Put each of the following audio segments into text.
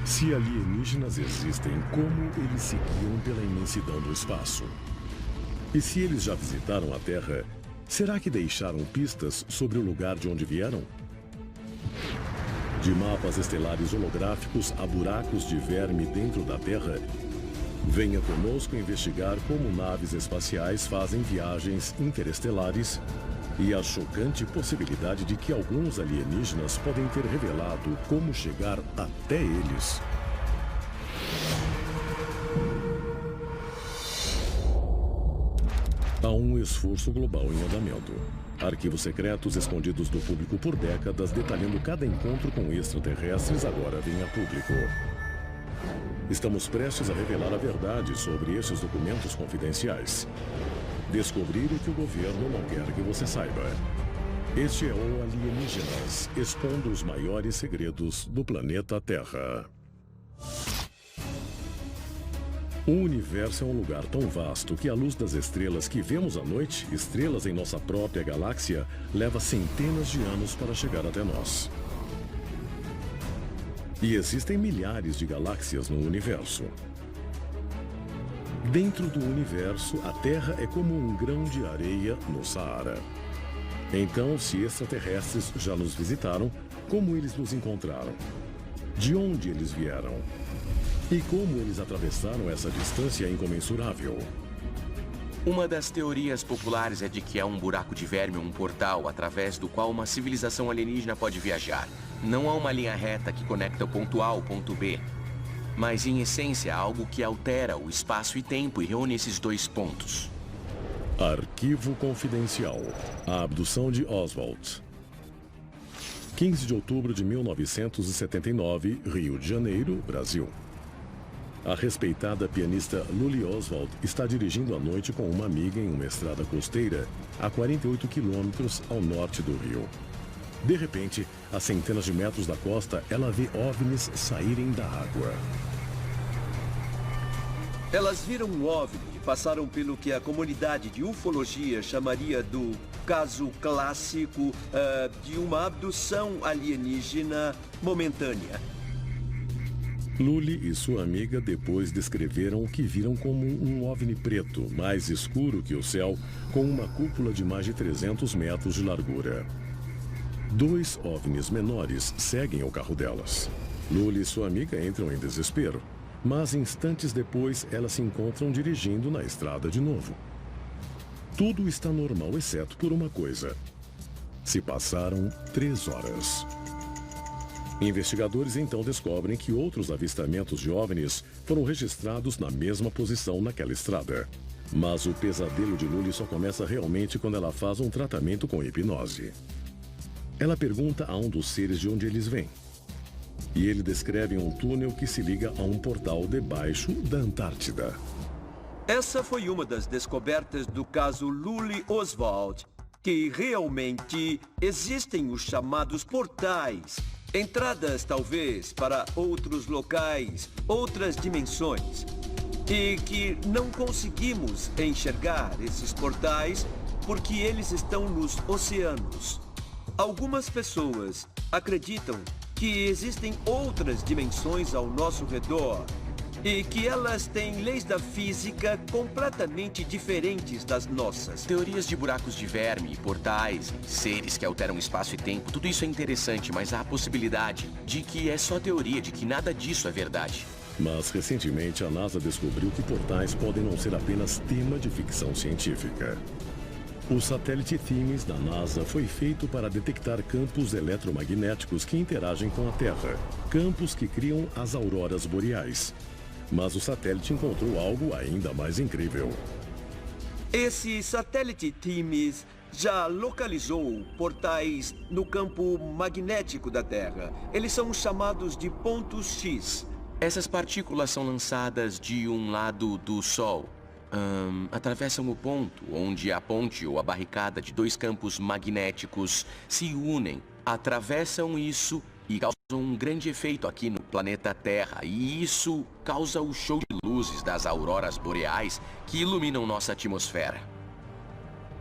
Se alienígenas existem, como eles se guiam pela imensidão do espaço? E se eles já visitaram a Terra, será que deixaram pistas sobre o lugar de onde vieram? De mapas estelares holográficos a buracos de verme dentro da Terra, venha conosco investigar como naves espaciais fazem viagens interestelares e a chocante possibilidade de que alguns alienígenas podem ter revelado como chegar até eles. Há um esforço global em andamento. Arquivos secretos escondidos do público por décadas, detalhando cada encontro com extraterrestres, agora vêm a público. Estamos prestes a revelar a verdade sobre esses documentos confidenciais. Descobrir o que o governo não quer que você saiba. Este é o Alienígenas, expondo os maiores segredos do planeta Terra. O universo é um lugar tão vasto que a luz das estrelas que vemos à noite, estrelas em nossa própria galáxia, leva centenas de anos para chegar até nós. E existem milhares de galáxias no universo. Dentro do universo, a Terra é como um grão de areia no Saara. Então, se extraterrestres já nos visitaram, como eles nos encontraram? De onde eles vieram? E como eles atravessaram essa distância incomensurável? Uma das teorias populares é de que há um buraco de verme, um portal, através do qual uma civilização alienígena pode viajar. Não há uma linha reta que conecta o ponto A ao ponto B. Mas, em essência, há algo que altera o espaço e tempo e reúne esses dois pontos. Arquivo Confidencial. A abdução de Oswald. 15 de outubro de 1979, Rio de Janeiro, Brasil. A respeitada pianista Luli Oswald está dirigindo à noite com uma amiga em uma estrada costeira a 48 quilômetros ao norte do Rio. De repente, a centenas de metros da costa, ela vê OVNIs saírem da água. Elas viram um OVNI e passaram pelo que a comunidade de ufologia chamaria do caso clássico de uma abdução alienígena momentânea. Luli e sua amiga depois descreveram o que viram como um OVNI preto, mais escuro que o céu, com uma cúpula de mais de 300 metros de largura. 2 OVNIs menores seguem ao carro delas. Luli e sua amiga entram em desespero, mas instantes depois elas se encontram dirigindo na estrada de novo. Tudo está normal exceto por uma coisa. Se passaram 3 horas. Investigadores então descobrem que outros avistamentos de OVNIs foram registrados na mesma posição naquela estrada. Mas o pesadelo de Luli só começa realmente quando ela faz um tratamento com hipnose. Ela pergunta a um dos seres de onde eles vêm. E ele descreve um túnel que se liga a um portal debaixo da Antártida. Essa foi uma das descobertas do caso Luli Oswald, que realmente existem os chamados portais. Entradas, talvez, para outros locais, outras dimensões. E que não conseguimos enxergar esses portais porque eles estão nos oceanos. Algumas pessoas acreditam que existem outras dimensões ao nosso redor e que elas têm leis da física completamente diferentes das nossas. Teorias de buracos de verme, portais, seres que alteram espaço e tempo, tudo isso é interessante, mas há a possibilidade de que é só teoria, de que nada disso é verdade. Mas, recentemente, a NASA descobriu que portais podem não ser apenas tema de ficção científica. O satélite Themis da NASA foi feito para detectar campos eletromagnéticos que interagem com a Terra, campos que criam as auroras boreais. Mas o satélite encontrou algo ainda mais incrível. Esse satélite Themis já localizou portais no campo magnético da Terra. Eles são chamados de pontos X. Essas partículas são lançadas de um lado do Sol. Atravessam o ponto onde a ponte ou a barricada de 2 campos magnéticos se unem, atravessam isso e causam um grande efeito aqui no planeta Terra. E isso causa o show de luzes das auroras boreais que iluminam nossa atmosfera.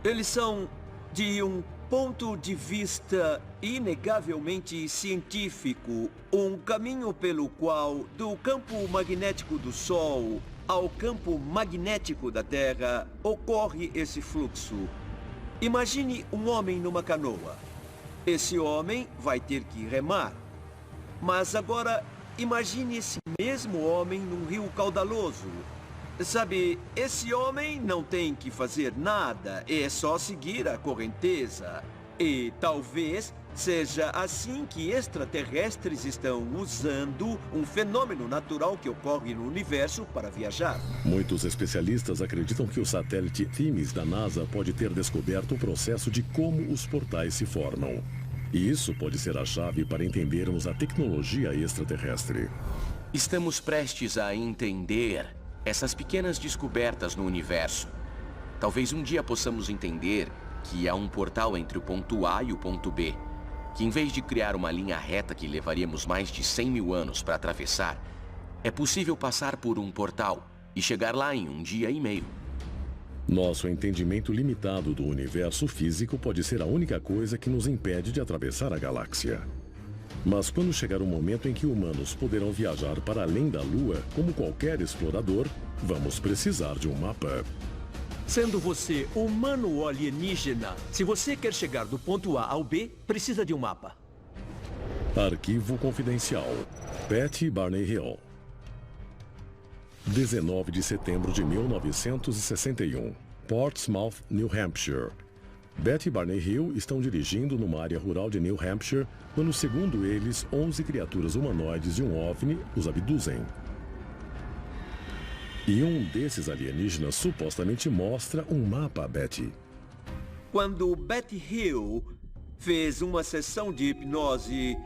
Eles são de um ponto de vista inegavelmente científico, um caminho pelo qual, do campo magnético do Sol ao campo magnético da Terra, ocorre esse fluxo. Imagine um homem numa canoa. Esse homem vai ter que remar. Mas agora, imagine esse mesmo homem num rio caudaloso. Sabe, esse homem não tem que fazer nada, é só seguir a correnteza. E talvez seja assim que extraterrestres estão usando um fenômeno natural que ocorre no universo para viajar. Muitos especialistas acreditam que o satélite Themis da NASA pode ter descoberto o processo de como os portais se formam. E isso pode ser a chave para entendermos a tecnologia extraterrestre. Estamos prestes a entender essas pequenas descobertas no universo. Talvez um dia possamos entender que há um portal entre o ponto A e o ponto B, que em vez de criar uma linha reta que levaríamos mais de 100 mil anos para atravessar, é possível passar por um portal e chegar lá em 1 dia e meio. Nosso entendimento limitado do universo físico pode ser a única coisa que nos impede de atravessar a galáxia. Mas quando chegar o momento em que humanos poderão viajar para além da Lua, como qualquer explorador, vamos precisar de um mapa. Sendo você humano ou alienígena, se você quer chegar do ponto A ao B, precisa de um mapa. Arquivo confidencial. Betty Barney Hill. 19 de setembro de 1961. Portsmouth, New Hampshire. Betty e Barney Hill estão dirigindo numa área rural de New Hampshire, quando, segundo eles, 11 criaturas humanoides e um OVNI os abduzem. E um desses alienígenas supostamente mostra um mapa a Betty. Quando Betty Hill fez uma sessão de hipnose,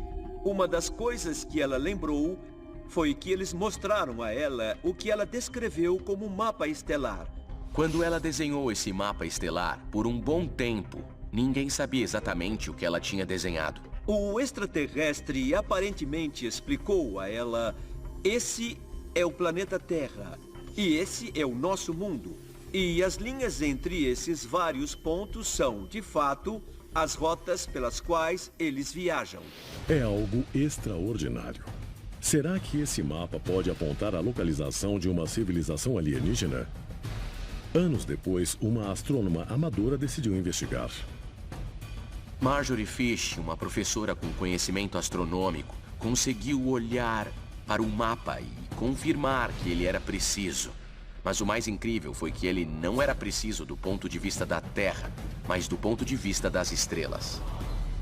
uma das coisas que ela lembrou foi que eles mostraram a ela o que ela descreveu como um mapa estelar. Quando ela desenhou esse mapa estelar, por um bom tempo, ninguém sabia exatamente o que ela tinha desenhado. O extraterrestre aparentemente explicou a ela: esse é o planeta Terra e esse é o nosso mundo. E as linhas entre esses vários pontos são, de fato, as rotas pelas quais eles viajam. É algo extraordinário. Será que esse mapa pode apontar a localização de uma civilização alienígena? Anos depois, uma astrônoma amadora decidiu investigar. Marjorie Fish, uma professora com conhecimento astronômico, conseguiu olhar para o mapa e confirmar que ele era preciso. Mas o mais incrível foi que ele não era preciso do ponto de vista da Terra, mas do ponto de vista das estrelas.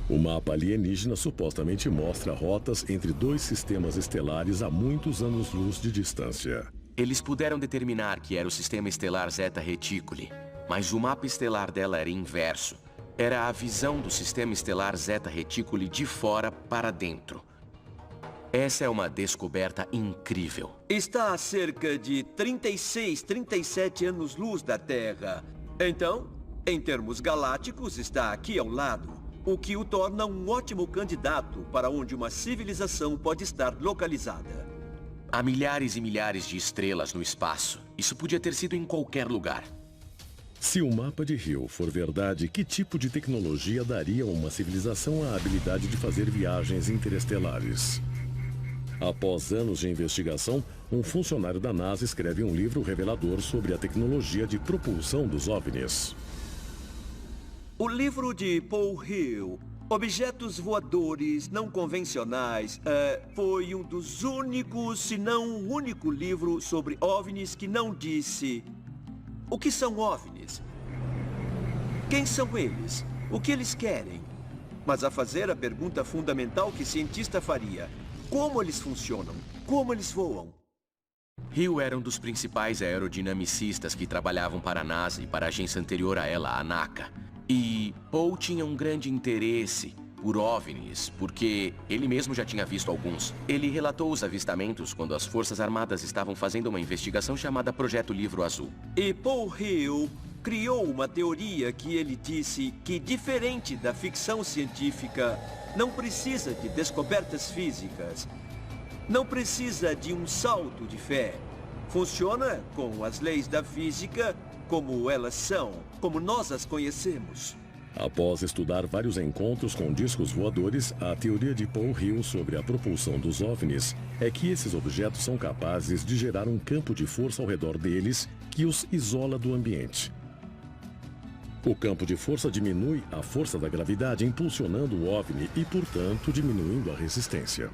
O mapa alienígena supostamente mostra rotas entre 2 sistemas estelares a muitos anos-luz de distância. Eles puderam determinar que era o sistema estelar Zeta Reticuli, mas o mapa estelar dela era inverso. Era a visão do sistema estelar Zeta Reticuli de fora para dentro. Essa é uma descoberta incrível. Está a cerca de 37 anos-luz da Terra. Então, em termos galácticos, está aqui ao lado, o que o torna um ótimo candidato para onde uma civilização pode estar localizada. Há milhares e milhares de estrelas no espaço. Isso podia ter sido em qualquer lugar. Se o mapa de Hill for verdade, que tipo de tecnologia daria a uma civilização a habilidade de fazer viagens interestelares? Após anos de investigação, um funcionário da NASA escreve um livro revelador sobre a tecnologia de propulsão dos OVNIs. O livro de Paul Hill, Objetos Voadores Não Convencionais, foi um dos únicos, se não o único livro sobre OVNIs que não disse: o que são OVNIs? Quem são eles? O que eles querem? Mas a fazer a pergunta fundamental que cientista faria: como eles funcionam? Como eles voam? Hill era um dos principais aerodinamicistas que trabalhavam para a NASA e para a agência anterior a ela, a NACA. E Paul tinha um grande interesse por OVNIs, porque ele mesmo já tinha visto alguns. Ele relatou os avistamentos quando as Forças Armadas estavam fazendo uma investigação chamada Projeto Livro Azul. E Paul Hill criou uma teoria que ele disse que, diferente da ficção científica, não precisa de descobertas físicas. Não precisa de um salto de fé. Funciona com as leis da física como elas são, como nós as conhecemos. Após estudar vários encontros com discos voadores, a teoria de Paul Hill sobre a propulsão dos OVNIs é que esses objetos são capazes de gerar um campo de força ao redor deles que os isola do ambiente. O campo de força diminui a força da gravidade, impulsionando o OVNI e, portanto, diminuindo a resistência.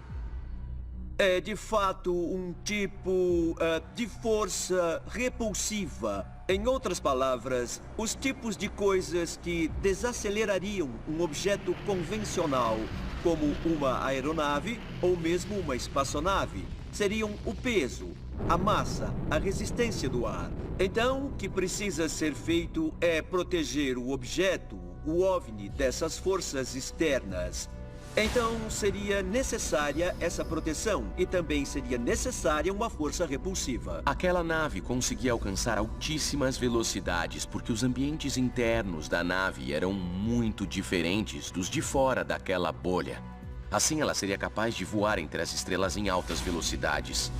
É, de fato, um tipo de força repulsiva. Em outras palavras, os tipos de coisas que desacelerariam um objeto convencional, como uma aeronave ou mesmo uma espaçonave, seriam o peso, a massa, a resistência do ar. Então, o que precisa ser feito é proteger o objeto, o OVNI, dessas forças externas. Então, seria necessária essa proteção e também seria necessária uma força repulsiva. Aquela nave conseguia alcançar altíssimas velocidades porque os ambientes internos da nave eram muito diferentes dos de fora daquela bolha. Assim, ela seria capaz de voar entre as estrelas em altas velocidades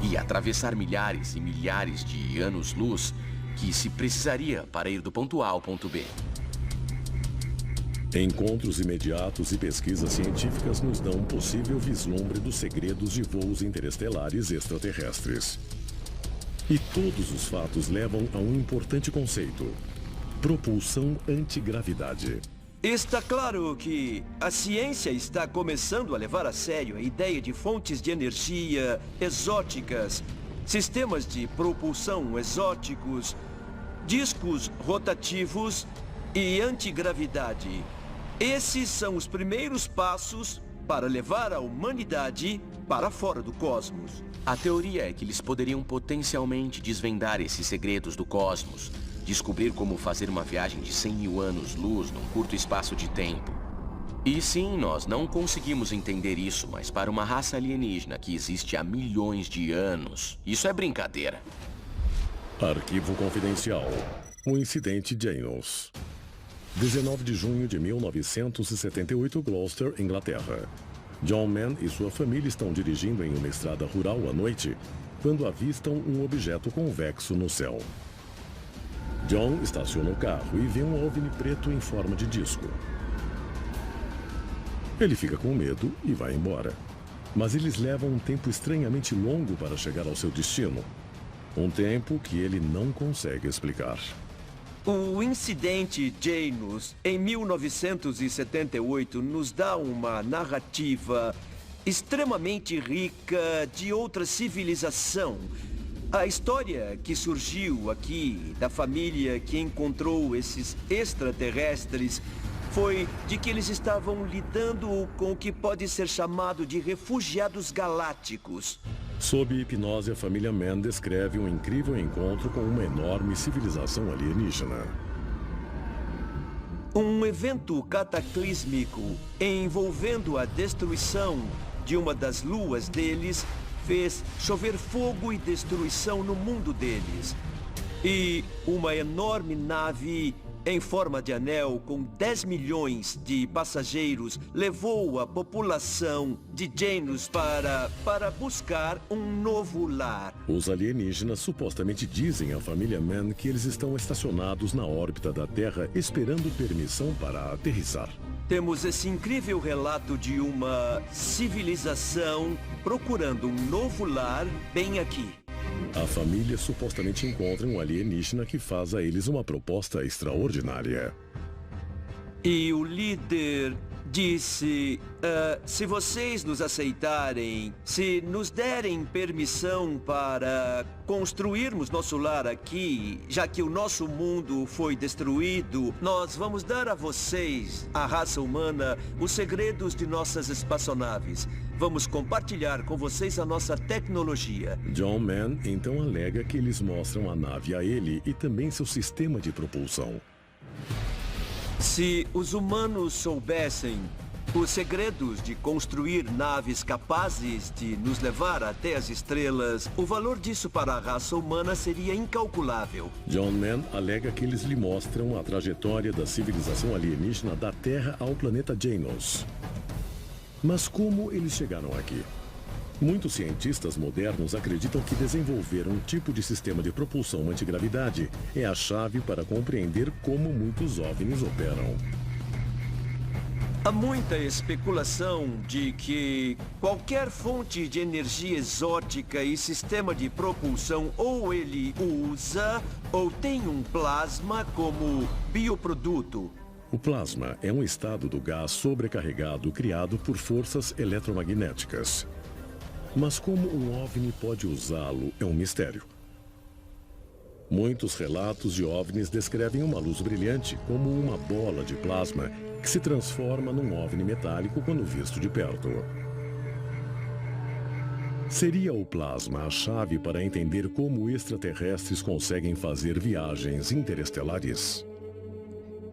e atravessar milhares e milhares de anos-luz que se precisaria para ir do ponto A ao ponto B. Encontros imediatos e pesquisas científicas nos dão um possível vislumbre dos segredos de voos interestelares extraterrestres. E todos os fatos levam a um importante conceito: propulsão antigravidade. Está claro que a ciência está começando a levar a sério a ideia de fontes de energia exóticas, sistemas de propulsão exóticos, discos rotativos e antigravidade. Esses são os primeiros passos para levar a humanidade para fora do cosmos. A teoria é que eles poderiam potencialmente desvendar esses segredos do cosmos, descobrir como fazer uma viagem de 100 mil anos-luz num curto espaço de tempo. E sim, nós não conseguimos entender isso, mas para uma raça alienígena que existe há milhões de anos, isso é brincadeira. Arquivo confidencial. O incidente Janos. 19 de junho de 1978, Gloucester, Inglaterra. John Mann e sua família estão dirigindo em uma estrada rural à noite, quando avistam um objeto convexo no céu. John estaciona o carro e vê um OVNI preto em forma de disco. Ele fica com medo e vai embora. Mas eles levam um tempo estranhamente longo para chegar ao seu destino. Um tempo que ele não consegue explicar. O incidente Janus, em 1978, nos dá uma narrativa extremamente rica de outra civilização. A história que surgiu aqui, da família que encontrou esses extraterrestres, foi de que eles estavam lidando com o que pode ser chamado de refugiados galácticos. Sob hipnose, a família Mann descreve um incrível encontro com uma enorme civilização alienígena. Um evento cataclísmico envolvendo a destruição de uma das luas deles fez chover fogo e destruição no mundo deles. E uma enorme nave em forma de anel com 10 milhões de passageiros levou a população de Janus para buscar um novo lar. Os alienígenas supostamente dizem à família Mann que eles estão estacionados na órbita da Terra esperando permissão para aterrissar. Temos esse incrível relato de uma civilização procurando um novo lar bem aqui. A família supostamente encontra um alienígena que faz a eles uma proposta extraordinária. E o líder disse, se vocês nos aceitarem, se nos derem permissão para construirmos nosso lar aqui, já que o nosso mundo foi destruído, nós vamos dar a vocês, a raça humana, os segredos de nossas espaçonaves. Vamos compartilhar com vocês a nossa tecnologia. John Mann então alega que eles mostram a nave a ele e também seu sistema de propulsão. Se os humanos soubessem os segredos de construir naves capazes de nos levar até as estrelas, o valor disso para a raça humana seria incalculável. John Mann alega que eles lhe mostram a trajetória da civilização alienígena da Terra ao planeta Janus. Mas como eles chegaram aqui? Muitos cientistas modernos acreditam que desenvolver um tipo de sistema de propulsão antigravidade é a chave para compreender como muitos OVNIs operam. Há muita especulação de que qualquer fonte de energia exótica e sistema de propulsão ou ele usa ou tem um plasma como bioproduto. O plasma é um estado do gás sobrecarregado criado por forças eletromagnéticas. Mas como um OVNI pode usá-lo é um mistério. Muitos relatos de OVNIs descrevem uma luz brilhante como uma bola de plasma que se transforma num OVNI metálico quando visto de perto. Seria o plasma a chave para entender como extraterrestres conseguem fazer viagens interestelares?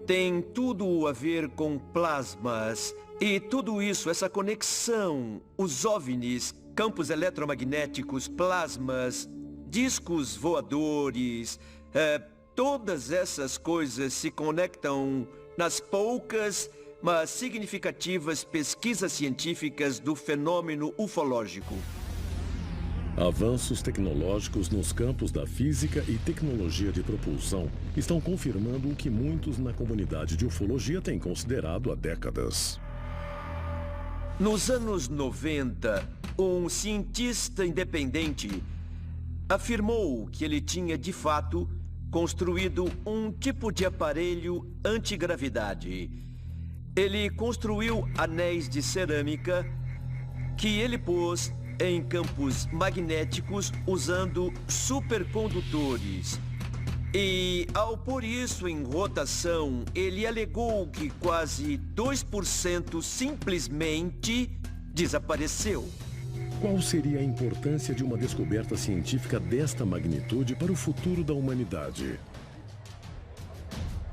Tem tudo a ver com plasmas. E tudo isso, essa conexão, os OVNIs, campos eletromagnéticos, plasmas, discos voadores, todas essas coisas se conectam nas poucas, mas significativas pesquisas científicas do fenômeno ufológico. Avanços tecnológicos nos campos da física e tecnologia de propulsão estão confirmando o que muitos na comunidade de ufologia têm considerado há décadas. Nos anos 90, um cientista independente afirmou que ele tinha, de fato, construído um tipo de aparelho antigravidade. Ele construiu anéis de cerâmica que ele pôs em campos magnéticos usando supercondutores. E, ao pôr isso em rotação, ele alegou que quase 2% simplesmente desapareceu. Qual seria a importância de uma descoberta científica desta magnitude para o futuro da humanidade?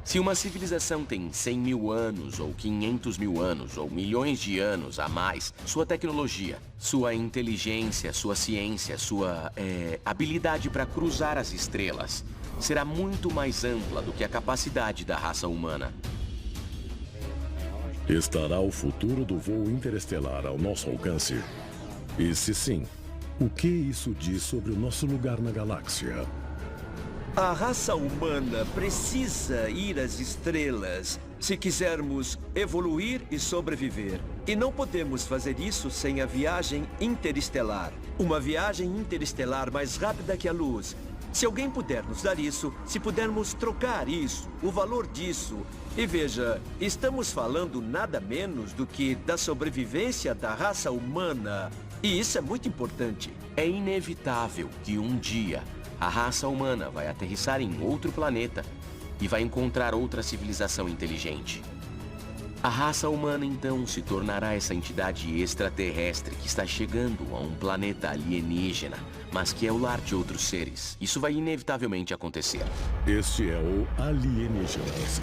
Se uma civilização tem 100 mil anos, ou 500 mil anos, ou milhões de anos a mais, sua tecnologia, sua inteligência, sua ciência, sua habilidade para cruzar as estrelas será muito mais ampla do que a capacidade da raça humana. Estará o futuro do voo interestelar ao nosso alcance? E se sim, o que isso diz sobre o nosso lugar na galáxia? A raça humana precisa ir às estrelas se quisermos evoluir e sobreviver. E não podemos fazer isso sem a viagem interestelar. Uma viagem interestelar mais rápida que a luz. Se alguém puder nos dar isso, se pudermos trocar isso, o valor disso. E veja, estamos falando nada menos do que da sobrevivência da raça humana. E isso é muito importante. É inevitável que um dia a raça humana vai aterrissar em outro planeta e vai encontrar outra civilização inteligente. A raça humana, então, se tornará essa entidade extraterrestre que está chegando a um planeta alienígena, mas que é o lar de outros seres. Isso vai inevitavelmente acontecer. Este é o Alienígenas.